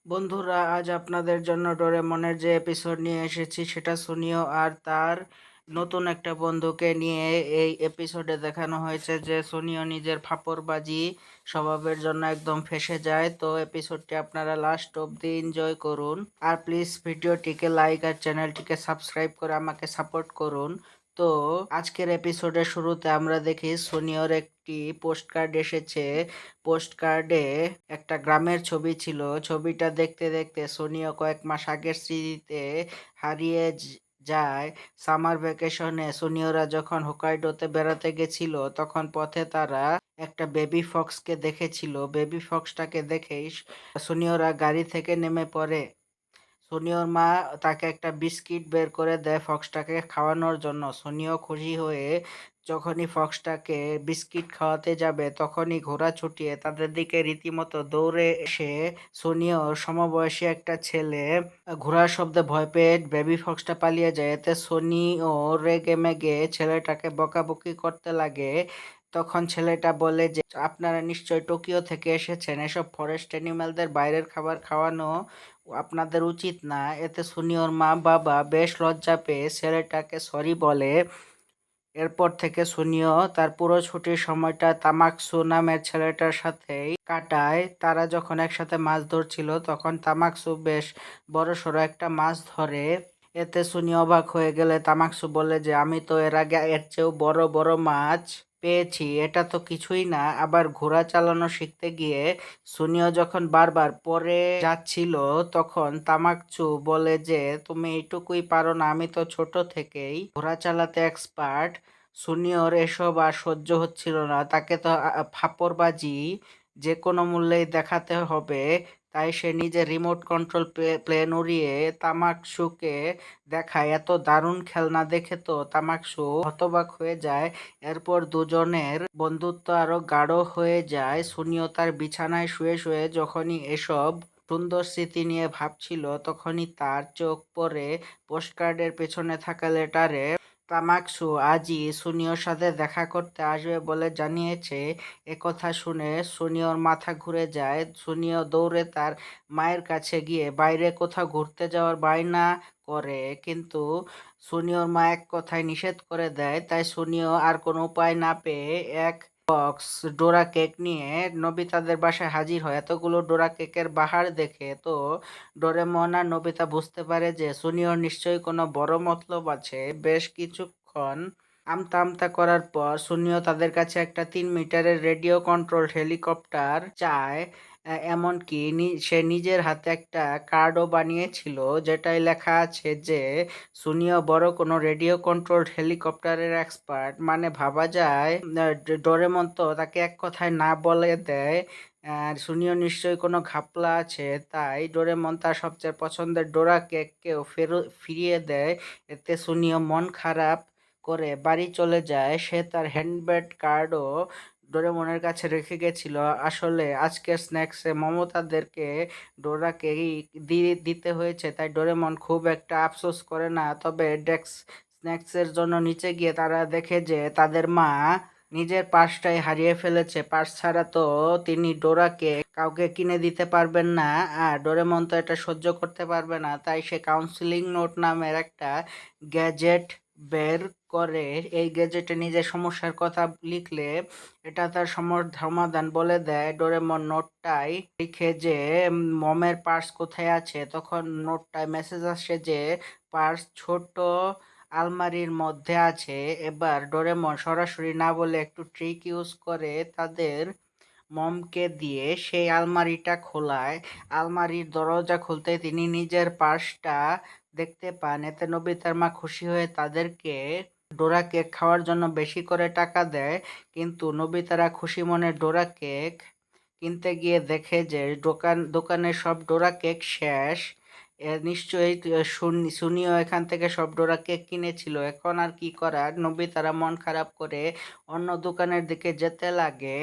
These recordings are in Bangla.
বন্ধুরা, আজ আপনাদের জন্য ডোরেমনের যে এপিসোড নিয়ে এসেছি সেটা সুনিও আর তার নতুন একটা বন্ধুকে নিয়ে। এই এপিসোডে দেখানো হয়েছে যে সুনিও নিজের ফাপড়বাজি স্বভাবের জন্য একদম ফেঁসে যায়। তো এপিসোডটি আপনারা লাস্ট অবধি এনজয় করুন। আর প্লিজ ভিডিওটিকে লাইক আর চ্যানেলটিকে সাবস্ক্রাইব করে আমাকে সাপোর্ট করুন। তো আজকের এপিসোডের শুরুতে আমরা দেখি সুনিয়র একটি পোস্ট কার্ড এসেছে। পোস্ট কার্ডে একটা গ্রামের ছবি ছিল। ছবিটা দেখতে দেখতে সোনিয়া কয়েক মাস আগের স্মৃতিতে হারিয়ে যায়। সামার ভ্যাকেশনে সোনিয়রা যখন হোকাইডোতে বেড়াতে গেছিল তখন পথে তারা একটা বেবি ফক্সকে দেখেছিল। বেবি ফক্সটাকে দেখেই সোনিয়রা গাড়ি থেকে নেমে পড়ে। সোনিওর মা তাকে একটা বিস্কিট বের করে দেয় ফক্সটাকে খাওয়ানোর জন্য। সোনিও খুশি হয়ে যখনই ফক্সটাকে বিস্কিট খাওয়াতে যাবে তখনই ঘোড়া ছুটিয়ে তাদের দিকে রীতিমতো দৌড়ে এসে সোনিওর সমবয়সী একটা ছেলে ঘোড়ার শব্দে ভয় পেয়ে বেবি ফক্সটা পালিয়ে যায়। এতে সোনিও রেগে মেগে ছেলেটাকে বকাবকি করতে লাগে। তখন ছেলেটা বলে যে আপনারা নিশ্চয়ই টোকিও থেকে এসেছেন, এসব ফরেস্ট অ্যানিমালদের বাইরের খাবার খাওয়ানো আপনাদের উচিত না। এতে সুনিয়র মা বাবা বেশ লজ্জা পেয়ে ছেলেটাকে সরি বলে। এরপর থেকে সুনিও তার পুরো ছুটির সময়টা তামাকসু নামের ছেলেটার সাথেই কাটায়। তারা যখন একসাথে মাছ ধরছিল তখন তামাকসু বেশ বড়সড় একটা মাছ ধরে। এতে সুনি অবাক হয়ে গেলে তামাকসু বলে যে আমি তো এর আগে এর চেয়েও বড় বড় মাছ পেয়েছি, এটা তো কিছুই না। আবার ঘোড়া চালানো শিখতে গিয়ে সুনিও যখন বারবার পড়ে যাচ্ছিল তখন তামাকচু বলে যে তুমি এইটুকুই পারো না, আমি তো ছোট থেকেই ঘোড়া চালাতে এক্সপার্ট। সুনিয়র এসব আর সহ্য হচ্ছিল না, তাকে তো ফাপড়বাজি যে কোনো মূল্যেই দেখাতে হবে। তাই সে নিজে রিমোট কন্ট্রোল প্লেন উড়িয়ে তামাকসুকে দেখায়। এত দারুণ খেলনা দেখে তো তামাকসু হতবাক হয়ে যায়। এরপর দুজনের বন্ধুত্ব আরো গাঢ় হয়ে যায়। সুনিও তার বিছানায় শুয়ে শুয়ে যখনই এসব সুন্দর স্মৃতি নিয়ে ভাবছিল তখনই তার চোখ পড়ে পোস্টকার্ডের পেছনে থাকা লেটারে। তামাকসু আজই সুনিওর সাথে দেখা করতে আসবে বলে জানিয়েছে। একথা শুনে সুনিওর মাথা ঘুরে যায়। সুনিও দৌড়ে তার মায়ের কাছে গিয়ে বাইরে কোথাও ঘুরতে যাওয়ার বায়না করে, কিন্তু সুনিওর মা এক কথায় নিষেধ করে দেয়। তাই সুনিও আর কোনো উপায় না পেয়ে এক বক্স ডোরা কেক নিয়ে নবিতাদের বাসায় হাজির হয়। এতগুলো ডোরা কেকের বাহার দেখে তো ডোরেমন আর নবিতা বুঝতে পারে যে সুনিওর নিশ্চয়ই কোনো বড় মতলব আছে। বেশ কিছুক্ষণ আমতা আমতা করার পর সুনিও তাদের কাছে একটা 3 মিটারের রেডিও কন্ট্রোল হেলিকপ্টার চায়। এমনকি সে নিজের হাতে একটা কার্ডও বানিয়েছিল যেটাই লেখা আছে যে সুনিও বড় কোনো রেডিও কন্ট্রোলড হেলিকপ্টারের এক্সপার্ট। মানে ভাবা যায় ডোরেমন তো তাকে এক কথায় না বলে দেয়। আর সুনিও নিশ্চয়ই কোনো ঘাপলা আছে, তাই ডোরেমন তার সবচেয়ে পছন্দের ডোরা কেককেও ফিরিয়ে দেয়। এতে সুনিও মন খারাপ করে বাড়ি চলে যায়। সে তার হ্যান্ডব্যাগ কার্ডও ডোরেমনের কাছে রেখে গেছিল। আসলে আজকের স্ন্যাক্সে মমতাদেরকে ডোরাকেই দিতে হয়েছে, তাই ডোরেমন খুব একটা আফসোস করে না। তবে ডেক্স স্ন্যাক্সের জন্য নিচে গিয়ে তারা দেখে যে তাদের মা নিজের পার্সটাই হারিয়ে ফেলেছে। পার্স ছাড়া তো তিনি ডোরাকে কাউকে কিনে দিতে পারবেন না, আর ডোরেমন তো এটা সহ্য করতে পারবে না। তাই সে কাউন্সিলিং নোট নামের একটা গ্যাজেট বের করে। এই গ্যাজেটে নিজের সমস্যার কথা লিখলে এটা তার সমাধান বলে দেয়। ডোরেমন নোটটাই লিখে যে মমের পার্স কোথায় আছে। তখন নোটটায় মেসেজ আসে যে পার্স ছোট আলমারির মধ্যে আছে। এবার ডোরেমন সরাসরি না বলে একটু ট্রিক ইউজ করে তাদের মমকে দিয়ে সেই আলমারিটা খোলায়। আলমারির দরজা খুলতে তিনি নিজের পার্সটা দেখতে পান। এতে নবিতার মা খুশি হয়ে তাদেরকে ডোরা কেক খাওয়ার জন্য বেশি করে টাকা দেয়। কিন্তু নবিতারা খুশি মনে ডোরা কেক কিনতে গিয়ে দেখে যে দোকানের সব ডোরা কেক শেষ। নিশ্চয়ই সুনিও এখান থেকে সব ডোরা কেক কিনেছিল। এখন আর কি করার, নবিতারা মন খারাপ করে অন্য দোকানের দিকে যেতে লাগে।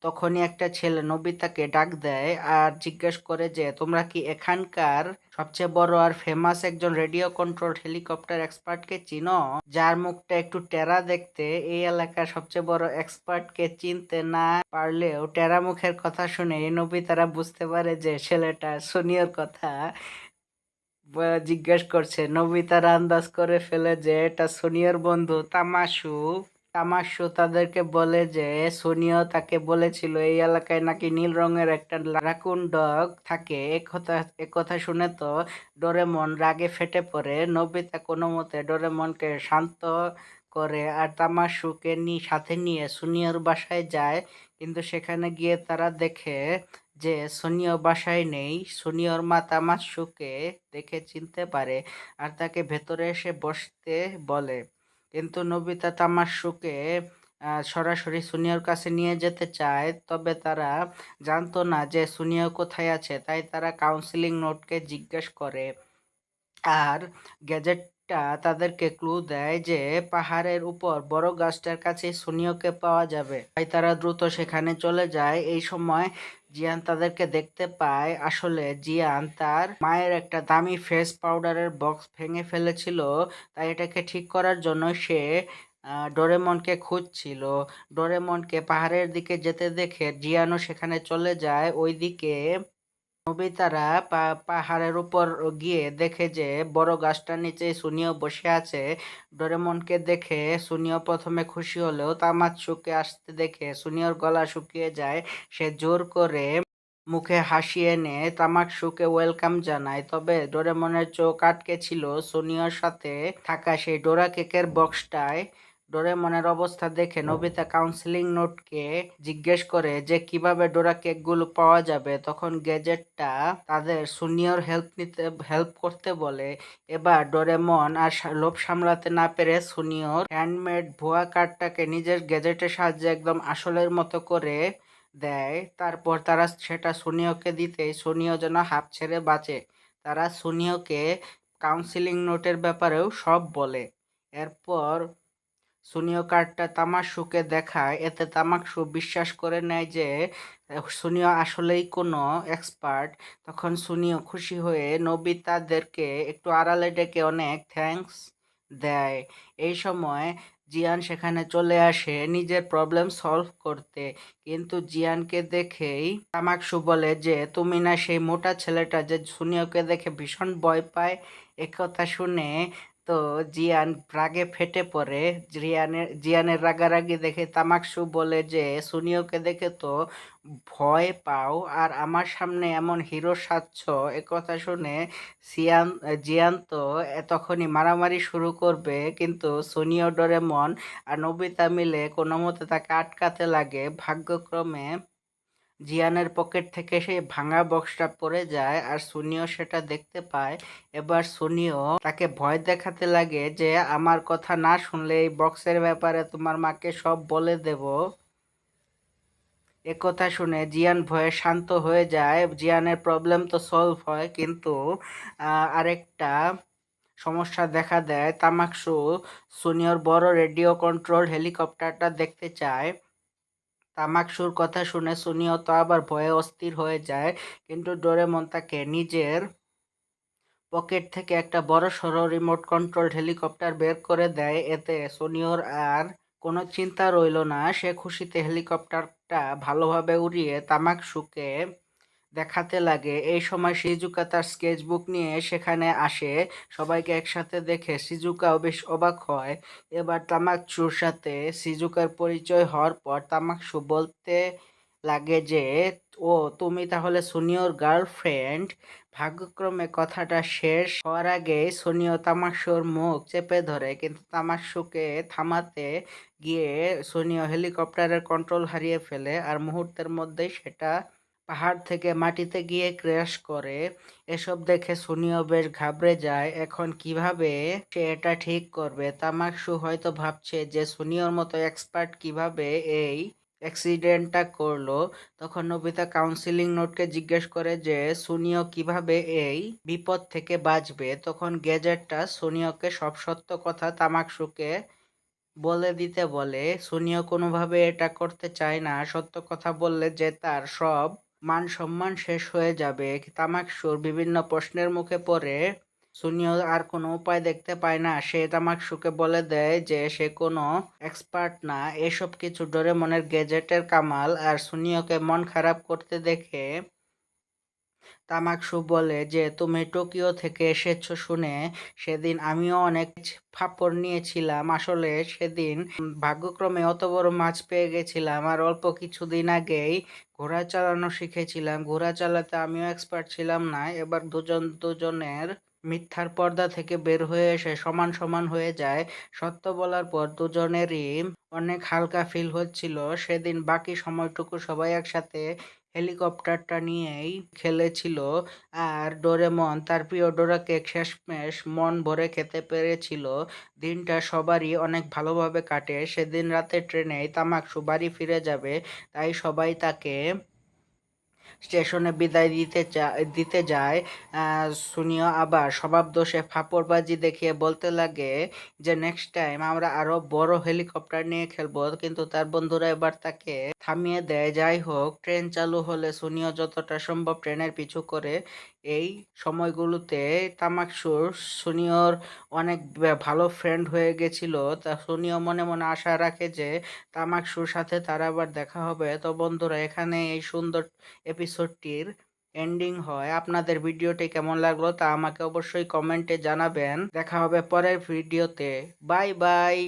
তখনই একটা ছেলে নোবিতাকে ডাক দেয় আর জিজ্ঞেস করে যে তোমরা কি এখানকার সবচেয়ে বড় আর ফেমাস একজন রেডিও কন্ট্রোল হেলিকপ্টার এক্সপার্টকে চিনো, যার মুখটা একটু টেরা দেখতে। এই এলাকার সবচেয়ে বড় এক্সপার্টকে চিনতে না পারলেও টেরা মুখের কথা শুনে নোবিতারা বুঝতে পারে যে ছেলেটা সোনিওর কথা জিজ্ঞেস করছে। নোবিতারা আন্দাজ করে ফেলে যে এটা সোনিওর বন্ধু তামাশু। তামাশু তাদেরকে বলে যে সোনিও তাকে বলেছিল এই এলাকায় নাকি নীল রঙের একটা রাকুন ডগ থাকে। একথা শুনে তো ডোরেমন রাগে ফেটে পড়ে। নোবিতা কোনো মতে ডোরেমনকে শান্ত করে আর তামাশুকে সাথে নিয়ে সুনিয়র বাসায় যায়। কিন্তু সেখানে গিয়ে তারা দেখে যে সুনিও বাসায় নেই। সুনিয়র মা তামাশুকে দেখে চিনতে পারে আর তাকে ভেতরে এসে বসতে বলে। কিন্তু নোবিতা তামাশুকে সরাসরি সুনিয়র কাছে নিয়ে যেতে চায়, তবে তারা জানতো না যে সুনিও কোথায় আছে। তাই তারা কাউন্সিলিং নোটকে জিজ্ঞেস করে আর গ্যাজেটটা তাদেরকে ক্লু দেয় যে পাহাড়ের উপর বড় গাছটার কাছে সুনিওকে পাওয়া যাবে। তাই তারা দ্রুত সেখানে চলে যায়। এই সময় জিয়ান তাদেরকে দেখতে পায়। আসলে জিয়ান তার মায়ের একটা দামি ফেস পাউডারের বক্স ভেঙে ফেলেছিল, তাই এটাকে ঠিক করার জন্য সে ডোরেমনকে খুঁজছিল। ডোরেমনকে পাহাড়ের দিকে যেতে দেখে জিয়ানও সেখানে চলে যায়। ওইদিকে নোবিতারা পাহাড়ের উপর গিয়ে দেখে যে বড় গাছটার নিচে সুনিও বসে আছে। ডোরেমনকে দেখে সুনিও প্রথমে খুশি হলেও তামাৎসুকে আসতে দেখে সুনিওর গলা শুকিয়ে যায়। সে জোর করে মুখে হাসি এনে তামাকসুকে ওয়েলকাম জানায়। তবে ডোরেমনের চোখ আটকে ছিল সুনিওর সাথে থাকা সেই ডোরা কেকের বক্সটায়। ডোরেমনের অবস্থা দেখে নোবিতা কাউন্সিলিং নোটকে জিজ্ঞেস করে যে কিভাবে ডোরা কেকগুলো পাওয়া যাবে। তখন গ্যাজেটটা তাদের সুনিয়র হেল্প করতে বলে। এবার ডোরেমন আর লোভ সামলাতে না পেরে সুনিয়র হ্যান্ডমেড ভুয়া কার্ডটাকে নিজের গ্যাজেটের সাহায্যে একদম আসলের মতো করে দেয়। তারপর তারা সেটা সুনিয়কে দিতেই সুনিয় যেন হাঁপ ছেড়ে বাঁচে। তারা সুনিয়কে কাউন্সিলিং নোটের ব্যাপারেও সব বলে। এরপর সুনিও কার্ডটা তামাকসুকে দেখায়। এতে তামাকসু বিশ্বাস করে নেয় যে সুনিও আসলেই কোনো এক্সপার্ট। তখন সুনিও খুশি হয়ে নোবিতাদেরকে একটু আড়ালে ডেকে অনেক থ্যাঙ্কস দেয়। এই সময় জিয়ান সেখানে চলে আসে নিজের প্রবলেম সলভ করতে। কিন্তু জিয়ানকে দেখেই তামাকসু বলে যে তুমি না সেই মোটা ছেলেটা যে সুনিওকে দেখে ভীষণ ভয় পায়। একথা শুনে তো জিয়ান রাগে ফেটে পড়ে। জিয়ানের রাগারাগি দেখে তামাকসু বলে যে সুনিওকে দেখে তো ভয় পাও আর আমার সামনে এমন হিরো সাজছ। একথা শুনে জিয়ান তো তখনই মারামারি শুরু করবে, কিন্তু সুনিও ডোরেমন আর নোবিতা মিলে কোনো মতে তাকে আটকাতে লাগে। ভাগ্যক্রমে জিয়ানের পকেট থেকে সেই ভাঙা বক্সটা পড়ে যায় আর সুনিও সেটা দেখতে পায়। এবার সুনিও তাকে ভয় দেখাতে লাগে যে আমার কথা না শুনলে এই বক্সের ব্যাপারে তোমার মাকে সব বলে দেব। একথা শুনে জিয়ান ভয়ে শান্ত হয়ে যায়। জিয়ানের প্রবলেম তো সলভ হয়, কিন্তু আরেকটা সমস্যা দেখা দেয়। তামাকসু সুনিয়র বড় রেডিও কন্ট্রোল হেলিকপ্টারটা দেখতে চায়। তামাকসুর কথা শুনে সুনিও তো আবার ভয়ে অস্থির হয়ে যায়, কিন্তু ডোরেমন তাকে নিজের পকেট থেকে একটা বড়সড় রিমোট কন্ট্রোল হেলিকপ্টার বের করে দেয়। এতে সুনিওর আর কোনো চিন্তা রইল না। সে খুশিতে হেলিকপ্টারটা ভালোভাবে উড়িয়ে তামাকসুকে দেখাতে লাগে। এই সময় শিজুকা তার স্কেচবুক নিয়ে সেখানে আসে। সবাইকে একসাথে দেখে শিজুকাও বেশ অবাক হয়। এবার তামাকসুর সাথে শিজুকার পরিচয় হওয়ার পর তামাকসু বলতে লাগে যে ও তুমি তাহলে সুনিওর গার্লফ্রেন্ড। ভাগ্যক্রমে কথাটা শেষ হওয়ার আগে সুনিও তামাকসুর মুখ চেপে ধরে, কিন্তু তামাকসুকে থামাতে গিয়ে সুনিও হেলিকপ্টারের কন্ট্রোল হারিয়ে ফেলে আর মুহূর্তের মধ্যেই সেটা পাহাড় থেকে মাটিতে গিয়ে ক্র্যাশ করে। এসব দেখে সুনিও বেশ ঘাবড়ে যায়। এখন কিভাবে সে এটা ঠিক করবে। তামাকসু হয়তো ভাবছে যে সুনিওর মতো এক্সপার্ট কিভাবে এই অ্যাক্সিডেন্টটা করলো। তখন নোবিতা কাউন্সিলিং নোটকে জিজ্ঞেস করে যে সুনিও কিভাবে এই বিপদ থেকে বাঁচবে। তখন গ্যাজেটটা সুনিওকে সব সত্য কথা তামাকসুকে বলে দিতে বলে। সুনিও কোনোভাবে এটা করতে চায় না, সত্য কথা বললে যে তার সব মান সম্মান শেষ হয়ে যাবে। তামাকসুর বিভিন্ন প্রশ্নের মুখে পড়ে সুনিও আর কোনো উপায় দেখতে পায় না। সে তামাকসুকে বলে দেয় যে সে কোনো এক্সপার্ট না, এসব কিছু ডোরেমনের গ্যাজেটের কামাল। আর সুনিওকে মন খারাপ করতে দেখে তামাকসু বলে যে তুমি টোকিও থেকে এসেছো শুনে সেদিন আমিও অনেক ফাপড় নিয়েছিলাম। আসলে সেদিন ভাগ্যক্রমে অত বড় মাছ পেয়ে গেছিলাম, আর অল্প কিছুদিন আগেই ঘোড়া চালানো শিখেছিলাম। ঘোড়া চালাতে আমিও এক্সপার্ট ছিলাম না। এবার দুজন দুজনের মিথ্যার পর্দা থেকে বের হয়ে এসে সমান সমান হয়ে যায়। সত্য বলার পর দুজনেরই অনেক হালকা ফিল হচ্ছিল। সেদিন বাকি সময়টুকু সবাই একসাথে হেলিকপ্টারটা নিয়েই খেলেছিল, আর ডোরেমন তার প্রিয় ডোরাকে শেষমেশ মন ভরে খেতে পেরেছিল। দিনটা সবারই অনেক ভালোভাবে কাটে। সেদিন রাতে ট্রেনেই তামাকসু বাড়ি ফিরে যাবে, তাই সবাই তাকে স্টেশনে বিদায় দিতে যায়। সুনিও আবার স্বভাবদোষে ফাপড়বাজি দেখিয়ে বলতে লাগে যে নেক্সট টাইম আমরা আরো বড় হেলিকপ্টার নিয়ে খেলবো, কিন্তু তার বন্ধুরা এবার তাকে থামিয়ে দেয়। যাই হোক, ট্রেন চালু হলে সুনিও যতটা সম্ভব ট্রেনের পিছু করে। এই সময়গুলোতে তামাকসুর সুনিয়র অনেক ভালো ফ্রেন্ড হয়ে গেছিল। তা সুনিও মনে মনে আশা রাখে যে তামাকসুর সাথে তার আবার দেখা হবে। তো বন্ধুরা, এখানে এই সুন্দর এপিসোডটির এন্ডিং হয়। আপনাদের ভিডিওটি কেমন লাগলো তা আমাকে অবশ্যই কমেন্টে জানাবেন। দেখা হবে পরের ভিডিওতে। Bye bye.